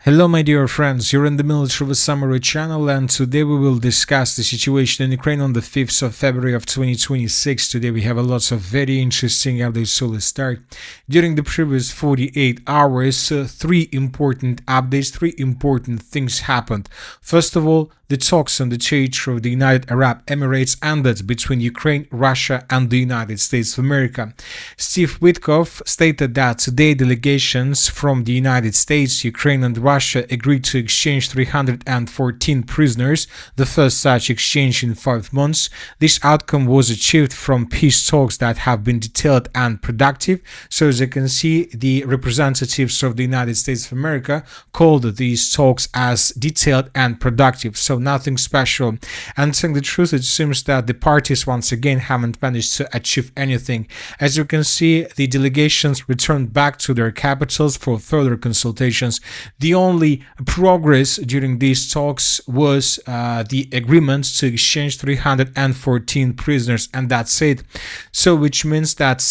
Hello my dear friends, you're in the Military Summary channel, and today we will discuss the situation in Ukraine on the 5th of February of 2026. Today we have a lot of very interesting updates, so let's start. During the previous 48 hours, three important updates, three important things happened. First of all, the talks on the territory of the United Arab Emirates ended between Ukraine, Russia and the United States of America. Steve Witkoff stated that today delegations from the United States, Ukraine and Russia agreed to exchange 314 prisoners, the first such exchange in 5 months. This outcome was achieved from peace talks that have been detailed and productive. So as you can see, the representatives of the United States of America called these talks as detailed and productive. So nothing special. And saying the truth, it seems that the parties once again haven't managed to achieve anything. As you can see, the delegations returned back to their capitals for further consultations. The only progress during these talks was the agreement to exchange 314 prisoners, and that's it. So which means that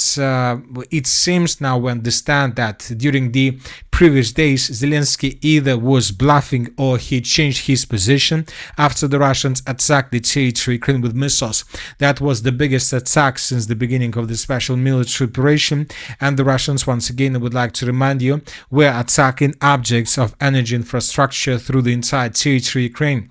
it seems now we understand that during the previous days Zelensky either was bluffing or he changed his position after the Russians attacked the territory Ukraine with missiles. That was the biggest attack since the beginning of the special military operation, and the Russians, once again I would like to remind you, were attacking objects of energy infrastructure through the entire territory Ukraine.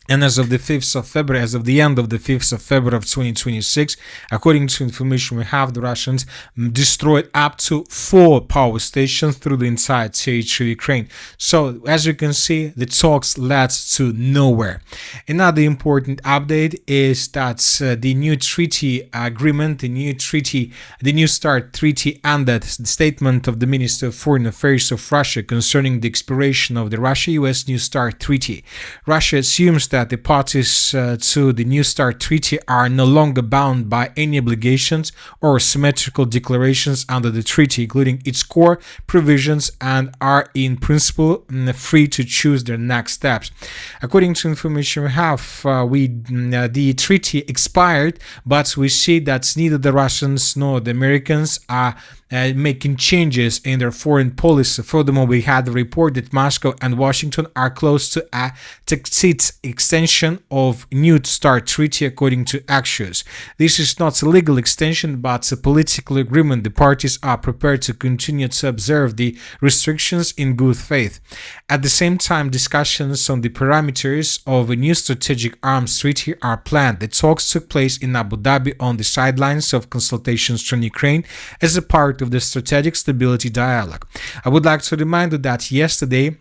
And as of the 5th of February, as of the end of the 5th of February of 2026, according to information we have, the Russians destroyed up to 4 power stations through the entire territory of Ukraine. So, as you can see, the talks led to nowhere. Another important update is that the new treaty agreement, the New START treaty ended. The statement of the Minister of Foreign Affairs of Russia concerning the expiration of the Russia-US New START treaty. Russia assumes that the parties to the New START treaty are no longer bound by any obligations or symmetrical declarations under the treaty, including its core provisions, and are in principle free to choose their next steps. According to information we have, the treaty expired, but we see that neither the Russians nor the Americans are making changes in their foreign policy. Furthermore, we had the report that Moscow and Washington are close to a tacit extension of New START treaty, according to Axios. This is not a legal extension, but a political agreement. The parties are prepared to continue to observe the restrictions in good faith. At the same time, discussions on the parameters of a new strategic arms treaty are planned. The talks took place in Abu Dhabi on the sidelines of consultations from Ukraine as a part of the strategic stability dialogue. I would like to remind you that yesterday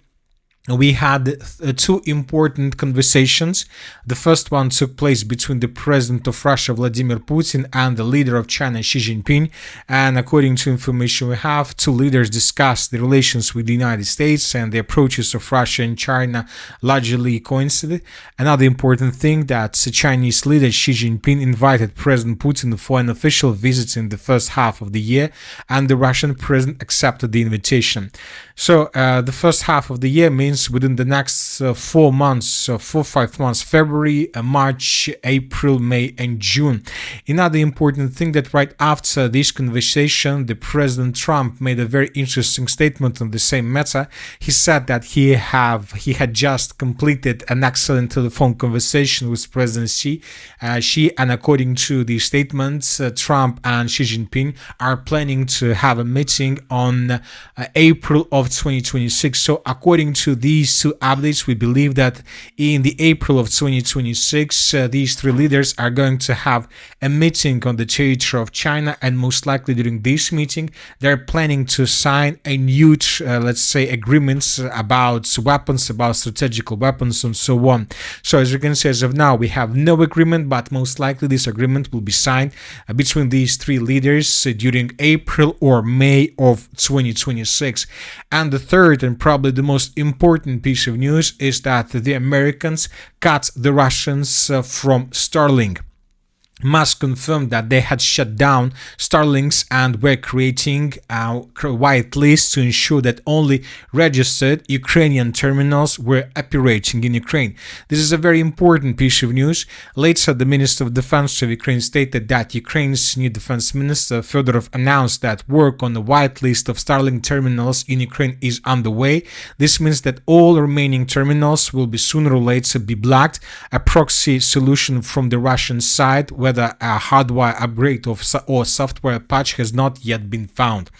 we had two important conversations. The first one took place between the president of Russia, Vladimir Putin, and the leader of China, Xi Jinping. And according to information we have, two leaders discussed the relations with the United States, and the approaches of Russia and China largely coincided. Another important thing, that the Chinese leader Xi Jinping invited President Putin for an official visit in the first half of the year, and the Russian president accepted the invitation. So the first half of the year means within the next 4 months, 5 months, February, March, April, May and June. Another important thing, that right after this conversation, the President Trump made a very interesting statement on the same matter. He said that he had just completed an excellent telephone conversation with President Xi, and according to the statements, Trump and Xi Jinping are planning to have a meeting on April of 2026. So according to these two updates, we believe that in the April of 2026, these three leaders are going to have a meeting on the territory of China, and most likely during this meeting they're planning to sign a new let's say agreements about weapons, about strategical weapons and so on. So as you can see, as of now we have no agreement, but most likely this agreement will be signed between these three leaders during April or May of 2026. And the third and probably the most important piece of news is that the Americans cut the Russians from Starlink. Musk confirmed that they had shut down Starlinks and were creating a white list to ensure that only registered Ukrainian terminals were operating in Ukraine. This is a very important piece of news. Later, the Minister of Defense of Ukraine stated that Ukraine's new defense minister Fedorov announced that work on the white list of Starlink terminals in Ukraine is underway. This means that all remaining terminals will be sooner or later be blocked. A proxy solution from the Russian side, whether a hardware upgrade or software patch, has not yet been found.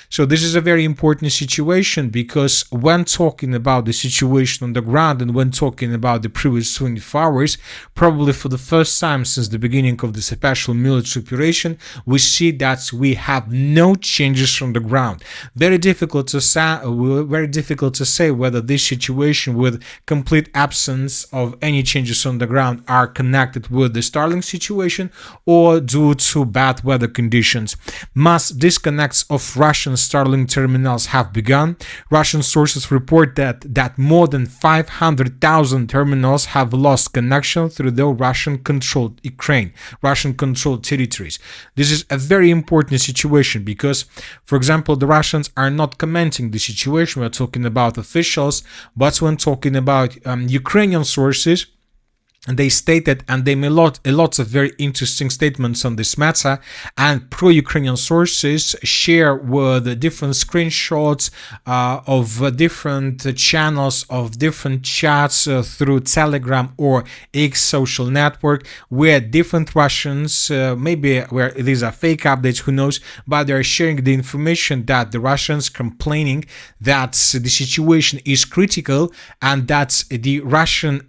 So this is a very important situation, because when talking about the situation on the ground and when talking about the previous 24 hours, probably for the first time since the beginning of the special military operation, we see that we have no changes from the ground. Very difficult to say whether this situation with complete absence of any changes on the ground are connected with the Starlink situation or due to bad weather conditions. Mass disconnects of Russian Starlink terminals have begun. Russian sources report that more than 500,000 terminals have lost connection through the Russian-controlled Ukraine, Russian-controlled territories. This is a very important situation because, for example, the Russians are not commenting the situation. We're talking about officials, but when talking about Ukrainian sources, and they stated, and they made lots of very interesting statements on this matter, and pro-Ukrainian sources share with different screenshots of different channels, of different chats through Telegram or X social network, where different Russians, maybe where these are fake updates, who knows, but they're sharing the information that the Russians complaining that the situation is critical and that the Russian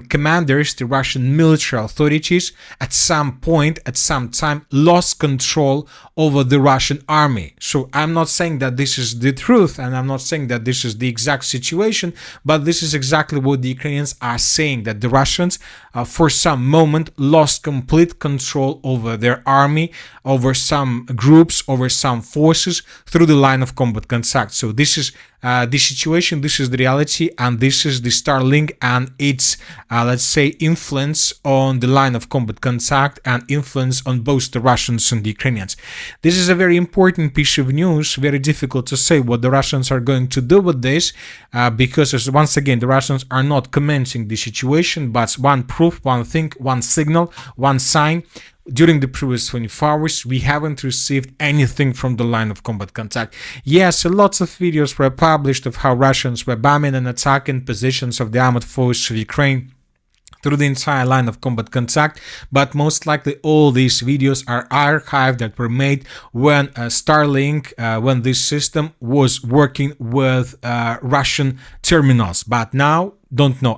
commanders, the Russian military authorities, at some point, at some time, lost control over the Russian army. So I'm not saying that this is the truth, and I'm not saying that this is the exact situation, but this is exactly what the Ukrainians are saying, that the Russians, for some moment, lost complete control over their army, over some groups, over some forces, through the line of combat contact. So this is the situation, this is the reality, and this is the Starlink and its, let's say, influence on the line of combat contact and influence on both the Russians and the Ukrainians. This is a very important piece of news. Very difficult to say what the Russians are going to do with this, because, once again, the Russians are not commenting the situation, but one proof, one thing, one signal, one sign. During the previous 24 hours, we haven't received anything from the line of combat contact. Yes, lots of videos were published of how Russians were bombing and attacking positions of the armed forces of Ukraine through the entire line of combat contact, but most likely all these videos are archived that were made when Starlink, when this system was working with Russian terminals. But now,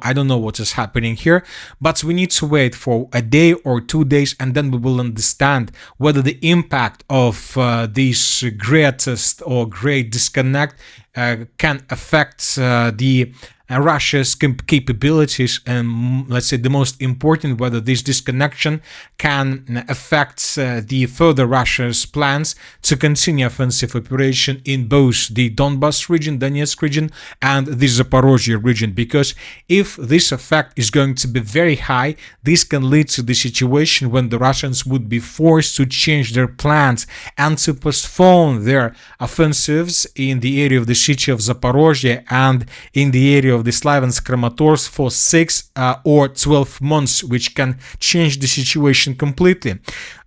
I don't know what is happening here, but we need to wait for a day or 2 days, and then we will understand whether the impact of this greatest or great disconnect can affect the Russia's capabilities, and let's say the most important, whether this disconnection can affect the further Russia's plans to continue offensive operation in both the Donbas region, Donetsk region, and the Zaporozhye region. Because if this effect is going to be very high, this can lead to the situation when the Russians would be forced to change their plans and to postpone their offensives in the area of the city of Zaporozhye and in the area of the Slaviansk-Kramatorsk for 6 or 12 months, which can change the situation completely.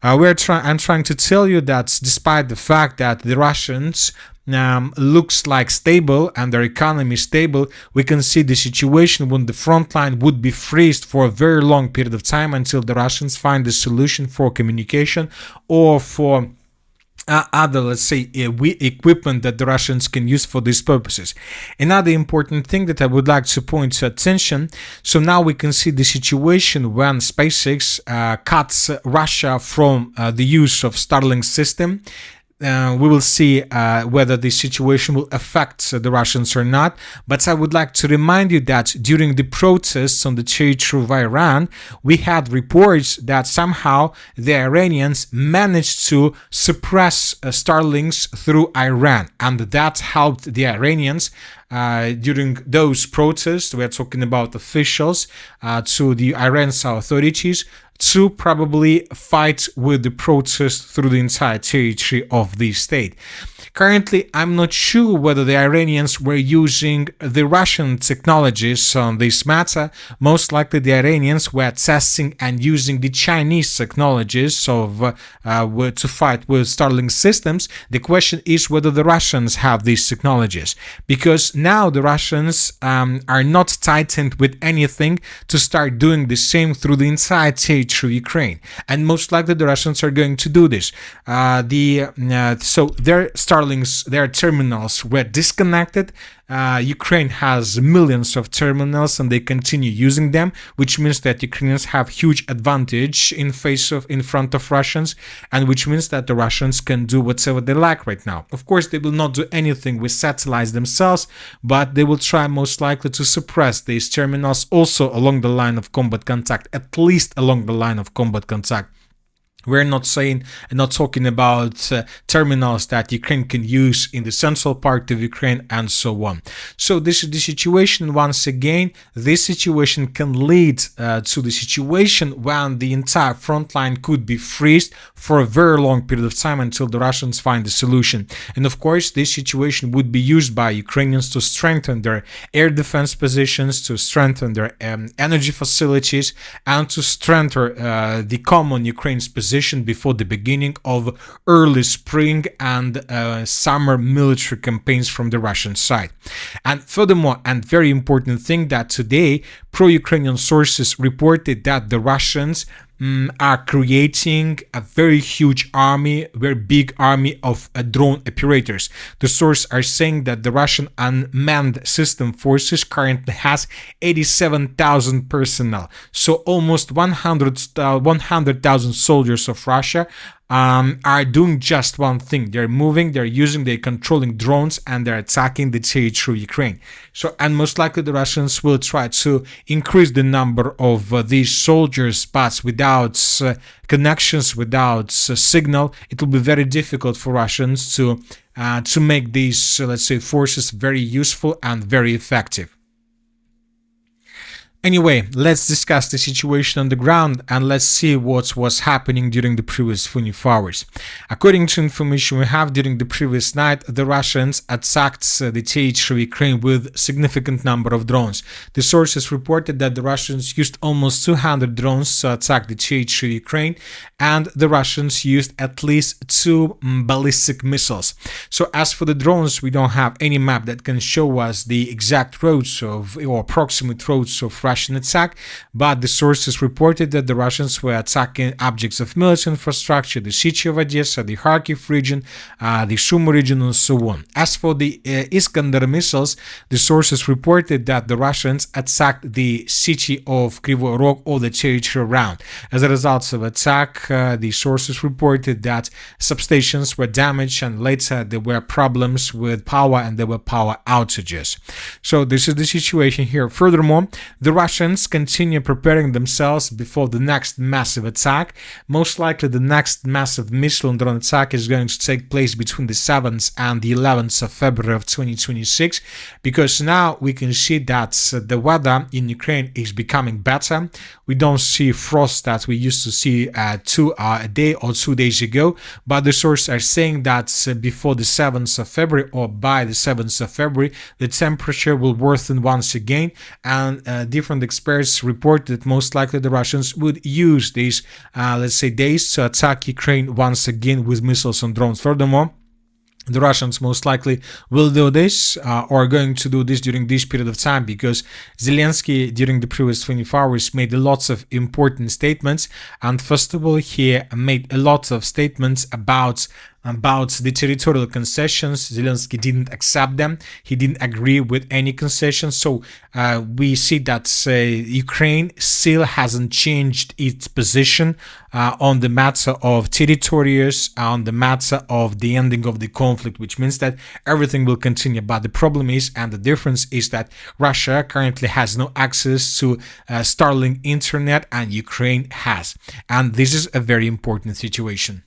I'm trying to tell you that despite the fact that the Russians looks like stable and their economy is stable, we can see the situation when the front line would be freezed for a very long period of time until the Russians find a solution for communication or for other, let's say, equipment that the Russians can use for these purposes. Another important thing that I would like to point to attention, so now we can see the situation when SpaceX cuts Russia from the use of Starlink system. We will see whether this situation will affect the Russians or not. But I would like to remind you that during the protests on the territory of Iran, we had reports that somehow the Iranians managed to suppress Starlinks through Iran, and that helped the Iranians during those protests. We're talking about officials to the Iran's authorities to probably fight with the protest through the entire territory of the state. Currently, I'm not sure whether the Iranians were using the Russian technologies on this matter. Most likely the Iranians were testing and using the Chinese technologies to fight with Starlink systems. The question is whether the Russians have these technologies, because now the Russians are not tightened with anything to start doing the same through the entire territory of Ukraine, and most likely the Russians are going to do this. So their Starlinks, their terminals were disconnected. Ukraine has millions of terminals and they continue using them, which means that Ukrainians have huge advantage in front of Russians, and which means that the Russians can do whatever they like right now. Of course, they will not do anything with satellites themselves, but they will try most likely to suppress these terminals also along the line of combat contact, at least along the line of combat contact. We're not talking about terminals that Ukraine can use in the central part of Ukraine and so on. So this is the situation. Once again, this situation can lead to the situation when the entire front line could be freezed for a very long period of time until the Russians find a solution. And of course, this situation would be used by Ukrainians to strengthen their air defense positions, to strengthen their energy facilities, and to strengthen the common Ukraine's position before the beginning of early spring and summer military campaigns from the Russian side. And furthermore, and very important thing, that today pro-Ukrainian sources reported that the Russians are creating a very huge army, very big army of drone operators. The sources are saying that the Russian unmanned system forces currently has 87,000 personnel. So almost 100,000 soldiers of Russia are doing just one thing. They're moving, they're controlling drones, and they're attacking the territory of Ukraine. So, and most likely the Russians will try to increase the number of these soldiers, but without connections, without signal, it will be very difficult for Russians to make these, let's say, forces very useful and very effective. Anyway, let's discuss the situation on the ground and let's see what was happening during the previous 24 hours. According to information we have, during the previous night, the Russians attacked the territory of Ukraine with significant number of drones. The sources reported that the Russians used almost 200 drones to attack the territory of Ukraine, and the Russians used at least 2 ballistic missiles. So as for the drones, we don't have any map that can show us the exact routes or approximate routes of Russian attack, but the sources reported that the Russians were attacking objects of military infrastructure, the city of Odessa, the Kharkiv region, the Sumy region, and so on. As for the Iskander missiles, the sources reported that the Russians attacked the city of Kryvyi Rog or the territory around. As a result of attack, the sources reported that substations were damaged, and later there were problems with power and there were power outages. So this is the situation here. Furthermore, the Russians continue preparing themselves before the next massive attack. Most likely the next massive missile and drone attack is going to take place between the 7th and the 11th of February of 2026, because now we can see that the weather in Ukraine is becoming better. We don't see frost that we used to see a day or 2 days ago, but the sources are saying that before the 7th of February or by the 7th of February, the temperature will worsen once again, and different experts report that most likely the Russians would use these, let's say, days to attack Ukraine once again with missiles and drones. Furthermore, the Russians most likely will do this or are going to do this during this period of time, because Zelensky during the previous 24 hours made lots of important statements, and first of all he made a lot of statements about the territorial concessions. Zelensky didn't accept them. He didn't agree with any concessions. So we see that Ukraine still hasn't changed its position on the matter of territories, on the matter of the ending of the conflict, which means that everything will continue. But the problem is, and the difference is, that Russia currently has no access to Starlink internet and Ukraine has. And this is a very important situation.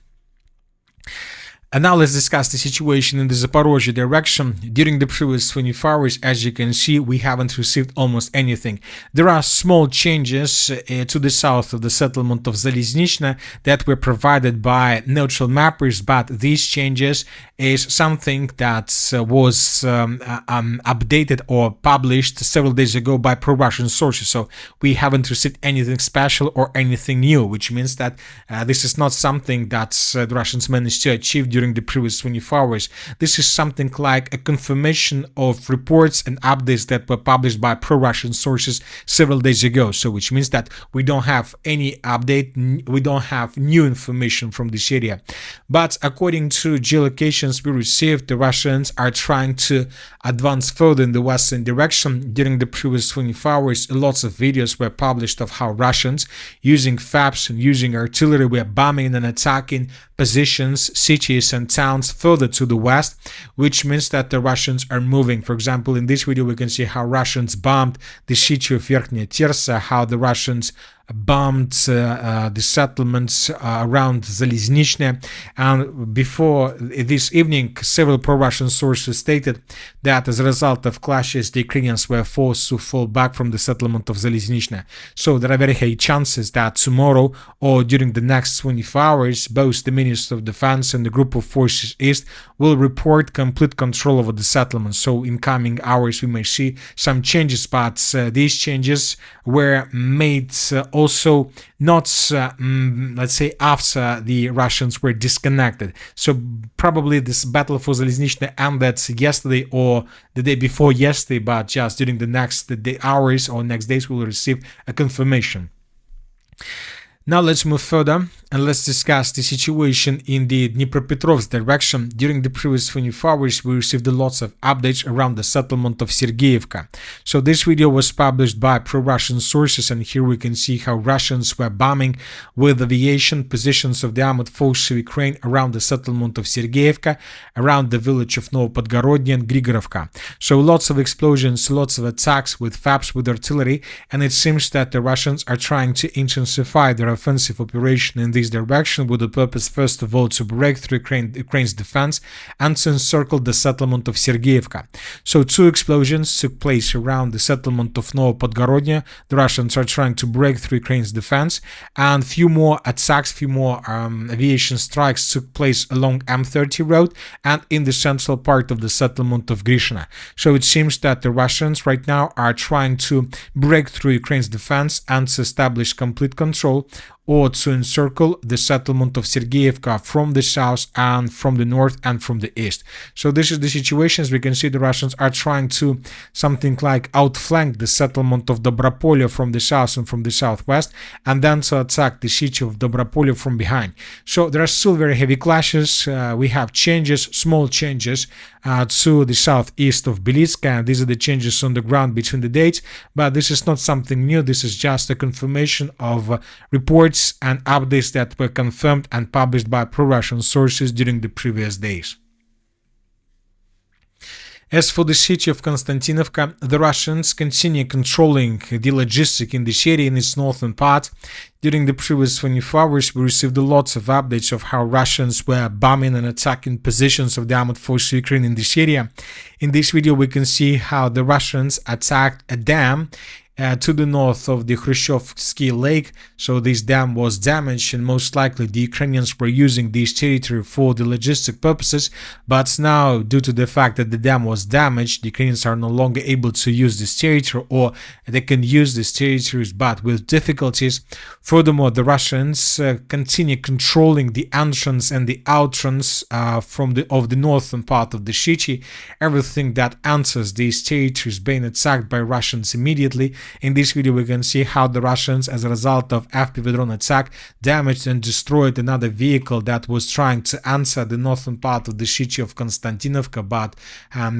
And now let's discuss the situation in the Zaporozhye direction. During the previous 24 hours, as you can see, we haven't received almost anything. There are small changes to the south of the settlement of Zaliznychne that were provided by neutral mappers, but these changes is something that was updated or published several days ago by pro-Russian sources. So we haven't received anything special or anything new, which means that this is not something that the Russians managed to achieve during the previous 24 hours. This is something like a confirmation of reports and updates that were published by pro-Russian sources several days ago. So which means that we don't have any update, we don't have new information from this area. But according to geolocations we received, the Russians are trying to advance further in the western direction. During the previous 24 hours, lots of videos were published of how Russians, using FABs and using artillery, were bombing and attacking positions, cities and towns further to the west, which means that the Russians are moving. For example, in this video we can see how Russians bombed the city of Verkhnya Tersa, how the Russians bombed the settlements around Zaliznychne, and before this evening several pro-Russian sources stated that as a result of clashes the Ukrainians were forced to fall back from the settlement of Zaliznychne. So there are very high chances that tomorrow or during the next 24 hours both the Minister of Defense and the Group of Forces East will report complete control over the settlement. So in coming hours we may see some changes, but these changes were made also not, let's say, after the Russians were disconnected. So probably this battle for Zaliznychne ended yesterday or the day before yesterday, but just during the next hours or next days we will receive a confirmation. Now let's move further and let's discuss the situation in the Dnipropetrovsk direction. During the previous 24 hours, we received lots of updates around the settlement of Sergeyevka. So this video was published by pro-Russian sources, and here we can see how Russians were bombing with aviation positions of the armored forces of Ukraine around the settlement of Sergeyevka, around the village of Novopodgorodny and Grigorovka. So lots of explosions, lots of attacks with FABs, with artillery, and it seems that the Russians are trying to intensify their offensive operation in this direction with the purpose, first of all, to break through Ukraine's defense and to encircle the settlement of Sergeyevka. So two explosions took place around the settlement of Novopodgorodny. The Russians are trying to break through Ukraine's defense, and few more attacks, few more aviation strikes took place along M30 road and in the central part of the settlement of Grishna. So it seems that the Russians right now are trying to break through Ukraine's defense and to establish complete control or to encircle the settlement of Sergeyevka from the south and from the north and from the east. So this is the situation. As we can see, the Russians are trying to something like outflank the settlement of Dobropolye from the south and from the southwest, and then to attack the city of Dobropolye from behind. So there are still very heavy clashes. We have changes, small changes to the southeast of Belitska, and these are the changes on the ground between the dates, but this is not something new. This is just a confirmation of reports and updates that were confirmed and published by pro-Russian sources during the previous days. As for the city of Konstantinovka, the Russians continue controlling the logistics in this area in its northern part. During the previous 24 hours, we received lots of updates of how Russians were bombing and attacking positions of the armored forces of Ukraine in this area. In this video, we can see how the Russians attacked a dam to the north of the Khrushchevsky Lake. So this dam was damaged, and most likely the Ukrainians were using this territory for the logistic purposes, but now due to the fact that the dam was damaged, the Ukrainians are no longer able to use this territory, or they can use these territories but with difficulties. Furthermore, the Russians continue controlling the entrance and the outrance of the northern part of the city. Everything that enters these territories being attacked by Russians immediately. In this video, we can see how the Russians, as a result of FPV drone attack, damaged and destroyed another vehicle that was trying to enter the northern part of the city of Konstantinovka, but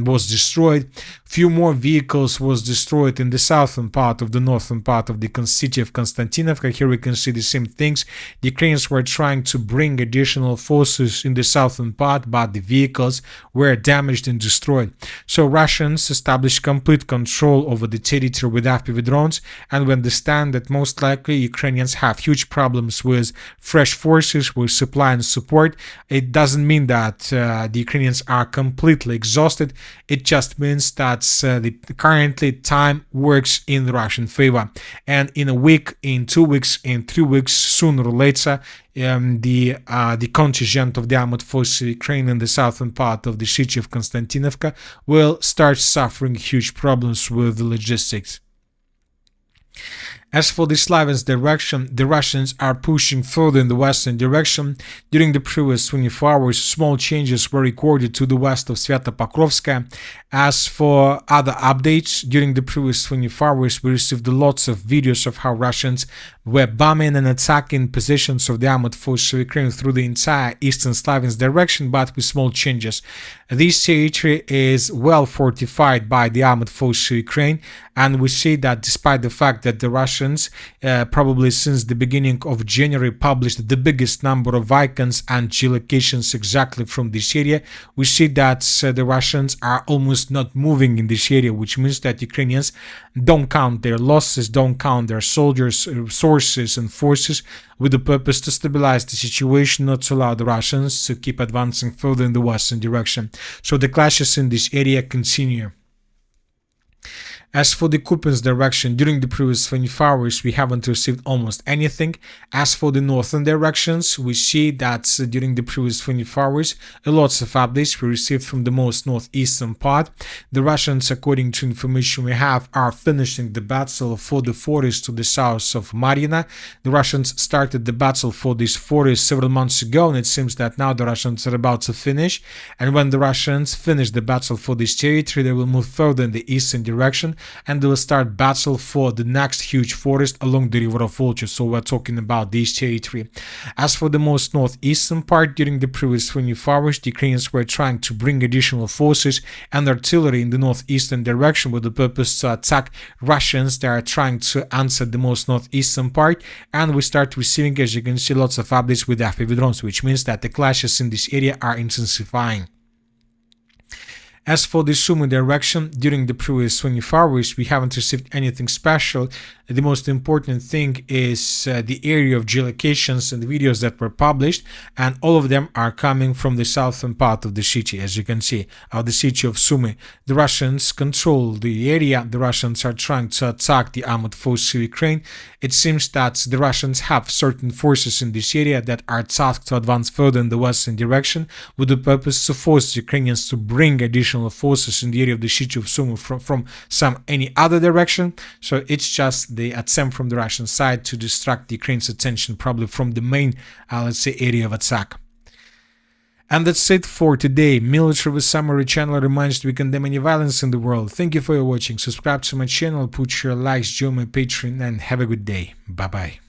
was destroyed. Few more vehicles was destroyed in the southern part of the northern part of the city of Konstantinovka. Here we can see the same things. The Ukrainians were trying to bring additional forces in the southern part, but the vehicles were damaged and destroyed. So Russians established complete control over the territory with FPV FPV drones, and we understand that most likely Ukrainians have huge problems with fresh forces, with supply and support. It doesn't mean that the Ukrainians are completely exhausted. It just means that currently time works in the Russian favor, and in a week, in 2 weeks, in 3 weeks, sooner or later, the contingent of the armed forces of Ukraine in the southern part of the city of Konstantinovka will start suffering huge problems with the logistics. As for the Slaviansk direction, the Russians are pushing further in the western direction. During the previous 24 hours, small changes were recorded to the west of Svyatopokrovska. As for other updates, during the previous 24 hours, we received lots of videos of how Russians were bombing and attacking positions of the armed forces of Ukraine through the entire eastern Slaviansk direction, but with small changes. This territory is well fortified by the armed forces of Ukraine, and we see that despite the fact that the Russians, probably since the beginning of January, published the biggest number of icons and geolocations exactly from this area, we see that the Russians are almost not moving in this area, which means that Ukrainians don't count their losses, don't count their soldiers, resources and forces, with the purpose to stabilize the situation, not to allow the Russians to keep advancing further in the western direction. So the clashes in this area continue. As for the Kupiansk direction, during the previous 24 hours, we haven't received almost anything. As for the northern directions, we see that during the previous 24 hours, lots of updates were received from the most northeastern part. The Russians, according to information we have, are finishing the battle for the forest to the south of Marina. The Russians started the battle for this forest several months ago, and it seems that now the Russians are about to finish. And when the Russians finish the battle for this territory, they will move further in the eastern direction, and they will start battle for the next huge forest along the river of Volcha. So we're talking about this territory. As for the most northeastern part, during the previous 24 hours, the Ukrainians were trying to bring additional forces and artillery in the northeastern direction with the purpose to attack Russians that are trying to answer the most northeastern part. And we start receiving, as you can see, lots of updates with FPV drones, which means that the clashes in this area are intensifying. As for the Sumy direction, during the previous 24 hours, we haven't received anything special. The most important thing is the area of geolocations and videos that were published, and all of them are coming from the southern part of the city, as you can see, the city of Sumy. The Russians control the area. The Russians are trying to attack the armed forces of Ukraine. It seems that the Russians have certain forces in this area that are tasked to advance further in the western direction with the purpose to force the Ukrainians to bring additional forces in the area of the city of Sumy from any other direction. So it's just the attempt from the Russian side to distract the Ukraine's attention probably from the main, let's say, area of attack. And that's it for today. Military Summary channel reminds you we condemn any violence in the world. Thank you for your watching. Subscribe to my channel, put your likes, join my Patreon, and have a good day. Bye bye.